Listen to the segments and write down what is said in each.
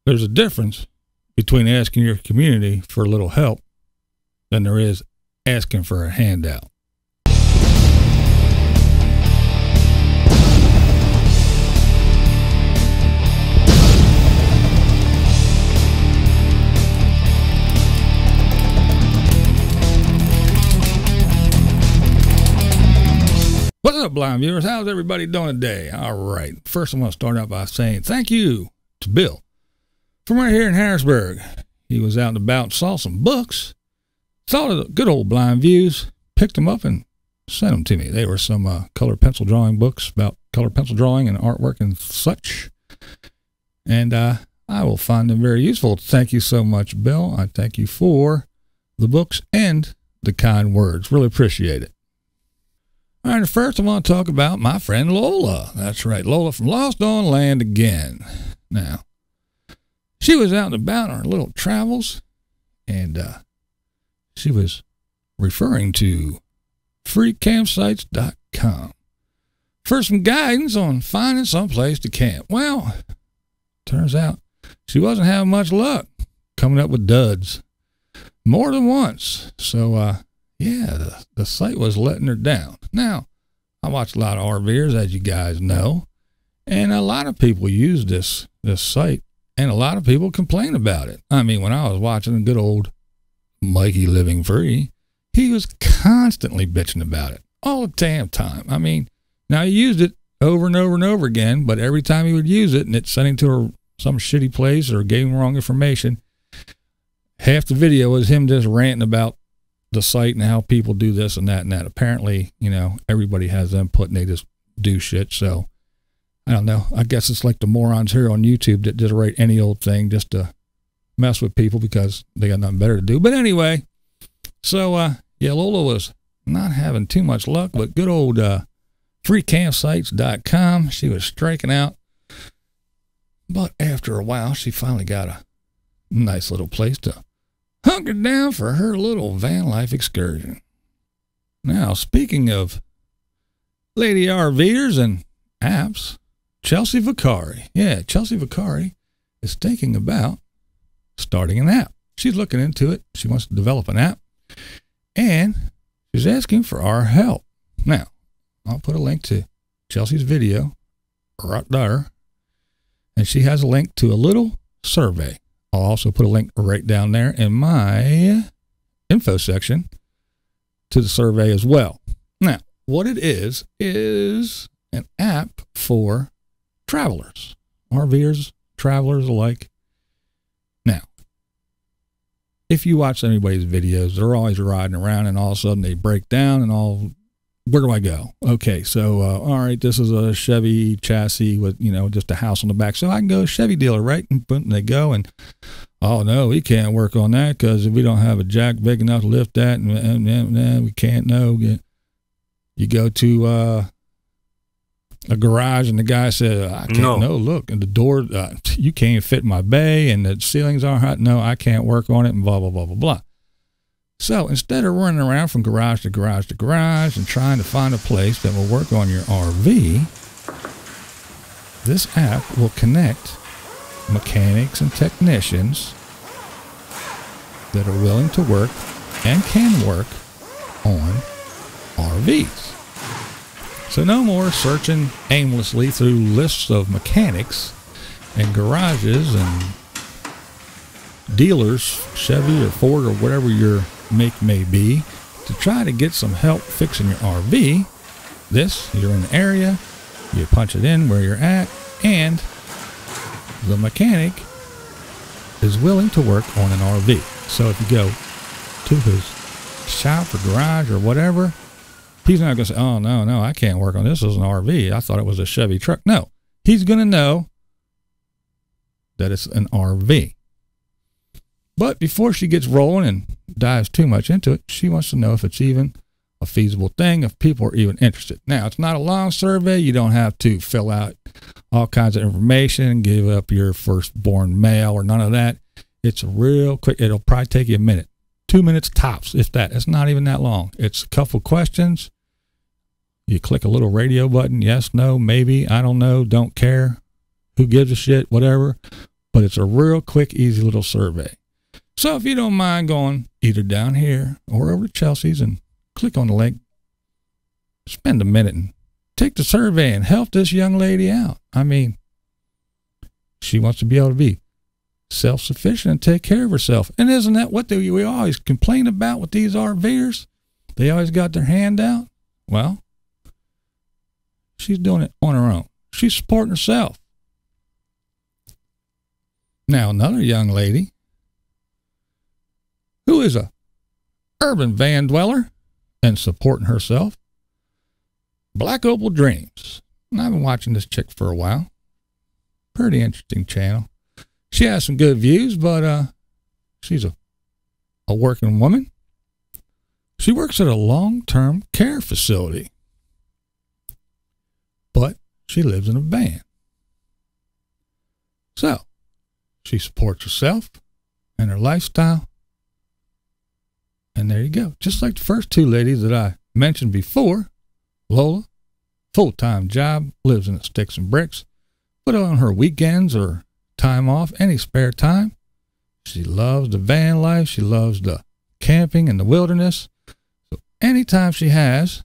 there's a difference between asking your community for a little help than there is asking for a handout. What's up, blind viewers? How's everybody doing today? All right. First, I'm going to start out by saying thank you to Bill from right here in Harrisburg. He was out and about and saw some books, thought of the good old BlindViews, picked them up and sent them to me. They were some color pencil drawing books about color pencil drawing and artwork and such. And I will find them very useful. Thank you so much, Bill. I thank you for the books and the kind words. Really appreciate it. All right, first I want to talk about my friend Lola. That's right, Lola from Lost on Land again. Now, she was out and about on her little travels, and she was referring to freecampsites.com for some guidance on finding some place to camp. Well, turns out she wasn't having much luck coming up with duds more than once. So, yeah, the site was letting her down. Now, I watch a lot of RVers, as you guys know, and a lot of people use this site, and a lot of people complain about it. I mean, when I was watching the good old Mikey Living Free, he was constantly bitching about it all the damn time. I mean, now he used it over and over and over again, but every time he would use it and it sent him to some shitty place or gave him wrong information, half the video was him just ranting about the site and how people do this and that and that. Apparently, you know, everybody has input and they just do shit. So I don't know. I guess it's like the morons here on YouTube that just write any old thing just to mess with people because they got nothing better to do. But anyway, so yeah, Lola was not having too much luck, but good old freecampsites.com, she was striking out. But after a while, she finally got a nice little place to hunkered down for her little van life excursion. Now, speaking of lady RVers and apps, Chelsea Vicari. Yeah, Chelsea Vicari is thinking about starting an app. She's looking into it. She wants to develop an app, and she's asking for our help. Now, I'll put a link to Chelsea's video right there, and she has a link to a little survey. I'll also put a link right down there in my info section to the survey as well. Now, what it is an app for travelers, RVers, travelers alike. Now, if you watch anybody's videos, they're always riding around and all of a sudden they break down and all, where do I go? Okay, so, all right, this is a Chevy chassis with, you know, just a house on the back. So I can go to a Chevy dealer, right? And they go and, oh, no, we can't work on that because we don't have a jack big enough to lift that. And we can't, no. You go to a garage and the guy says, I can't, no, look, and the door, you can't fit in my bay and the ceilings aren't hot. No, I can't work on it and blah, blah, blah, blah, blah. So instead of running around from garage to garage to garage and trying to find a place that will work on your RV, this app will connect mechanics and technicians that are willing to work and can work on RVs. So no more searching aimlessly through lists of mechanics and garages and dealers, Chevy or Ford or whatever your make may be, to try to get some help fixing your RV. You're in the area, you punch it in where you're at, and the mechanic is willing to work on an RV. So if you go to his shop or garage or whatever, he's not going to say, oh, no, I can't work on this as an RV. I thought it was a Chevy truck. No, he's going to know that it's an RV. But before she gets rolling and dives too much into it, she wants to know if it's even a feasible thing, if people are even interested. Now, it's not a long survey. You don't have to fill out all kinds of information, give up your firstborn male or none of that. It's real quick. It'll probably take you a minute, 2 minutes tops, if that. It's not even that long. It's a couple questions. You click a little radio button. Yes, no, maybe, I don't know, don't care. Who gives a shit, whatever. but it's a real quick, easy little survey. So if you don't mind going either down here or over to Chelsea's and click on the link, spend a minute and take the survey and help this young lady out. I mean, she wants to be able to be self-sufficient and take care of herself. And isn't that what we always complain about with these RVers? They always got their hand out. Well, she's doing it on her own. She's supporting herself. Now, another young lady who is a urban van dweller and supporting herself, Black Opal Dreams. And I've been watching this chick for a while. Pretty interesting channel. She has some good views, but she's a working woman. She works at a long-term care facility, but she lives in a van. So she supports herself and her lifestyle. And there you go. Just like the first two ladies that I mentioned before, Lola, full-time job, lives in the sticks and bricks, but on her weekends or time off, any spare time, she loves the van life. She loves the camping and the wilderness. So anytime she has,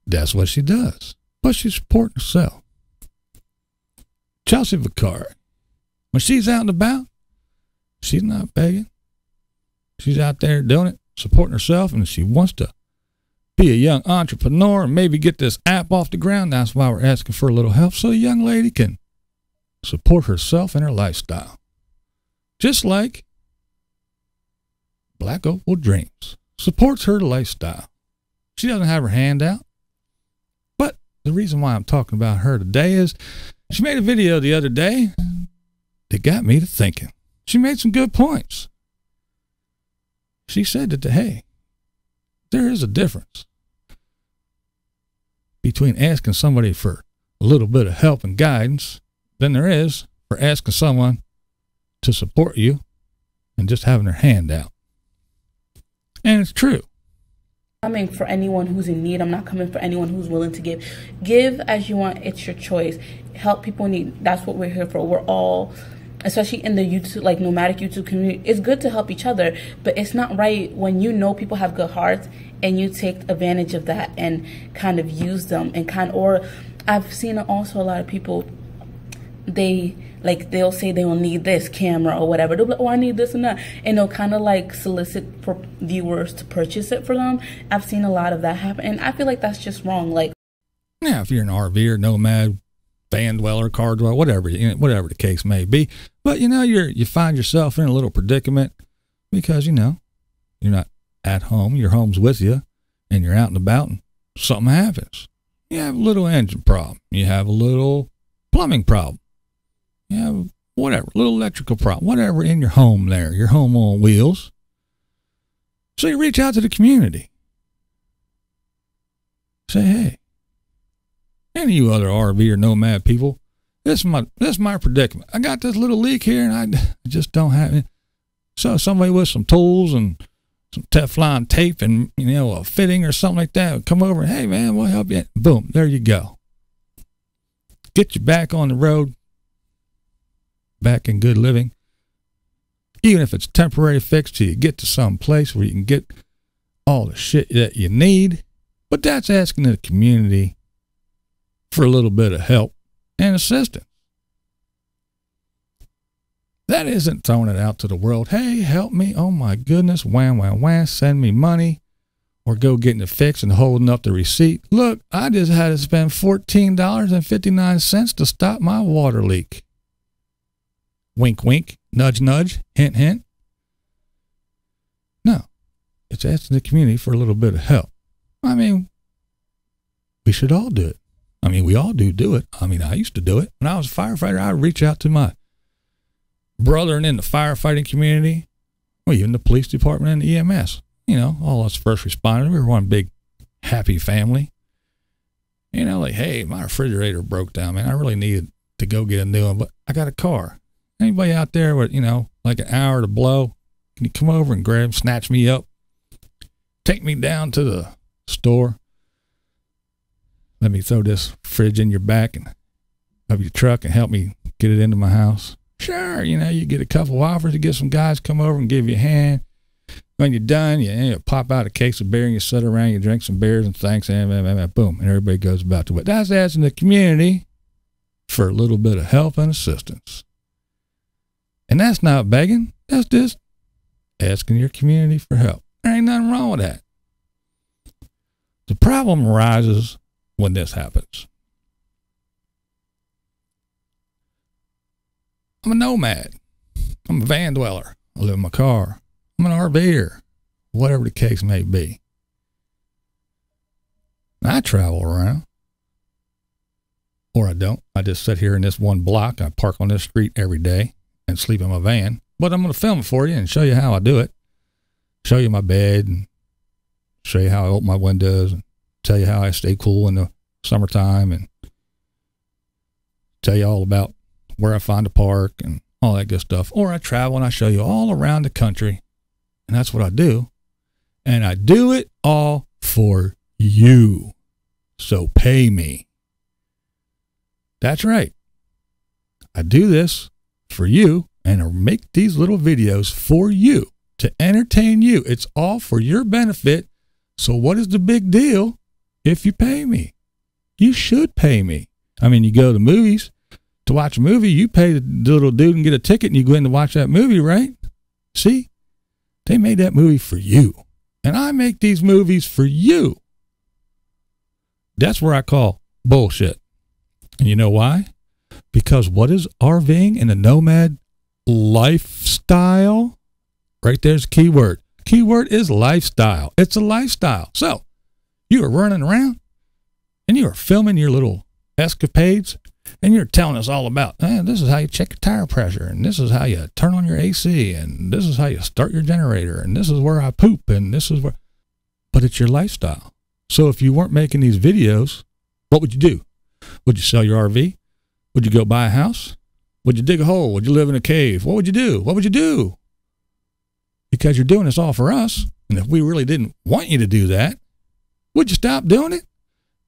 that's what she does. But she's supporting herself. Chelsea Vicari, when she's out and about, she's not begging. She's out there doing it, supporting herself, and she wants to be a young entrepreneur and maybe get this app off the ground. That's why we're asking for a little help, so a young lady can support herself and her lifestyle. Just like Black Opal Dreams supports her lifestyle. She doesn't have her hand out, but the reason why I'm talking about her today is she made a video the other day that got me to thinking. She made some good points. She said that, hey, there is a difference between asking somebody for a little bit of help and guidance than there is for asking someone to support you and just having their hand out. And it's true. Coming for anyone who's in need. I'm not coming for anyone who's willing to give. Give as you want. It's your choice. Help people in need. That's what we're here for. We're all, especially in the YouTube, like nomadic YouTube community, it's good to help each other, but it's not right when you know people have good hearts and you take advantage of that and kind of use them and or I've seen also a lot of people, they'll say they will need this camera or whatever. They'll be like, oh, I need this and that. And they'll kind of like solicit for viewers to purchase it for them. I've seen a lot of that happen. And I feel like that's just wrong. Like, now, if you're an RVer, nomad, van dweller, car dweller, whatever the case may be, but you find yourself in a little predicament because you're not at home, your home's with you, and you're out and about, and something happens. You have a little engine problem, you have a little plumbing problem, you have whatever, little electrical problem, whatever in your home there, your home on wheels. So you reach out to the community, say, hey, any of you other RV or nomad people, this is my predicament. I got this little leak here and I just don't have it. So somebody with some tools and some Teflon tape and, a fitting or something like that would come over and, hey man, we'll help you. Boom, there you go. Get you back on the road, back in good living. Even if it's temporary fix till you get to some place where you can get all the shit that you need. But that's asking the community for a little bit of help and assistance. That isn't throwing it out to the world. Hey, help me. Oh my goodness. Wham, wham, wham. Send me money. Or go getting it fixed and holding up the receipt. Look, I just had to spend $14.59 to stop my water leak. Wink, wink. Nudge, nudge. Hint, hint. No. It's asking the community for a little bit of help. I mean, we should all do it. I mean, we all do it. I mean, I used to do it. When I was a firefighter, I would reach out to my brother in the firefighting community, or even the police department and the EMS. All us first responders, we were one big happy family. Like, hey, my refrigerator broke down, man. I really needed to go get a new one, but I got a car. Anybody out there with, like an hour to blow, can you come over and snatch me up, take me down to the store? Let me throw this fridge in your back of your truck and help me get it into my house. Sure, you get a couple offers to get some guys come over and give you a hand. When you're done, you pop out a case of beer and you sit around, you drink some beers and thanks, and boom, and everybody goes about to it. That's asking the community for a little bit of help and assistance. And that's not begging. That's just asking your community for help. There ain't nothing wrong with that. The problem arises when this happens. I'm a nomad. I'm a van dweller. I live in my car. I'm an RVer, whatever the case may be. I travel around. Or I don't. I just sit here in this one block. I park on this street every day and sleep in my van. But I'm going to film it for you and show you how I do it. Show you my bed and show you how I open my windows and tell you how I stay cool in the summertime and tell you all about where I find a park and all that good stuff. Or I travel and I show you all around the country. And that's what I do. And I do it all for you. So pay me. That's right. I do this for you and I make these little videos for you to entertain you. It's all for your benefit. So what is the big deal if you pay me? You should pay me. I mean, you go to the movies to watch a movie, you pay the little dude and get a ticket and you go in to watch that movie, right? See, they made that movie for you. And I make these movies for you. That's where I call bullshit. And you know why? Because what is RVing in the nomad lifestyle? Right there's the key word. Key word is lifestyle. It's a lifestyle. So you are running around and you are filming your little escapades and you're telling us all about, this is how you check your tire pressure and this is how you turn on your AC and this is how you start your generator and this is where I poop and this is where, but it's your lifestyle. So if you weren't making these videos, what would you do? Would you sell your RV? Would you go buy a house? Would you dig a hole? Would you live in a cave? What would you do? What would you do? Because you're doing this all for us. And if we really didn't want you to do that, would you stop doing it?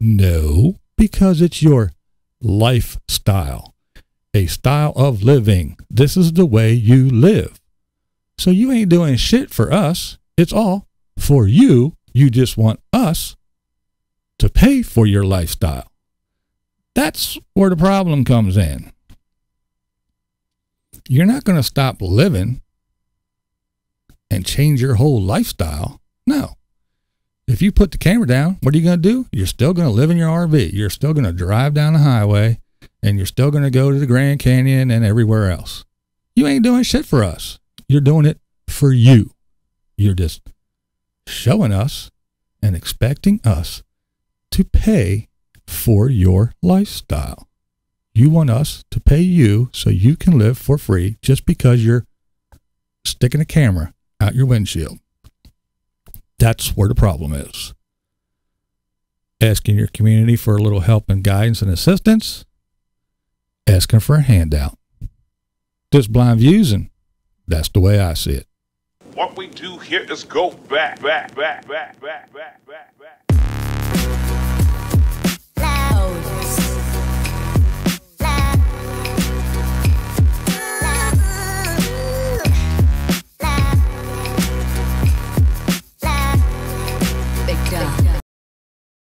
No, because it's your lifestyle, a style of living. This is the way you live. So you ain't doing shit for us. It's all for you. You just want us to pay for your lifestyle. That's where the problem comes in. You're not going to stop living and change your whole lifestyle. No. If you put the camera down, what are you going to do? You're still going to live in your RV. You're still going to drive down the highway and you're still going to go to the Grand Canyon and everywhere else. You ain't doing shit for us. You're doing it for you. You're just showing us and expecting us to pay for your lifestyle. You want us to pay you so you can live for free just because you're sticking a camera out your windshield. That's where the problem is. Asking your community for a little help and guidance and assistance. Asking for a handout. This BlindViews, and that's the way I see it. What we do here is go back.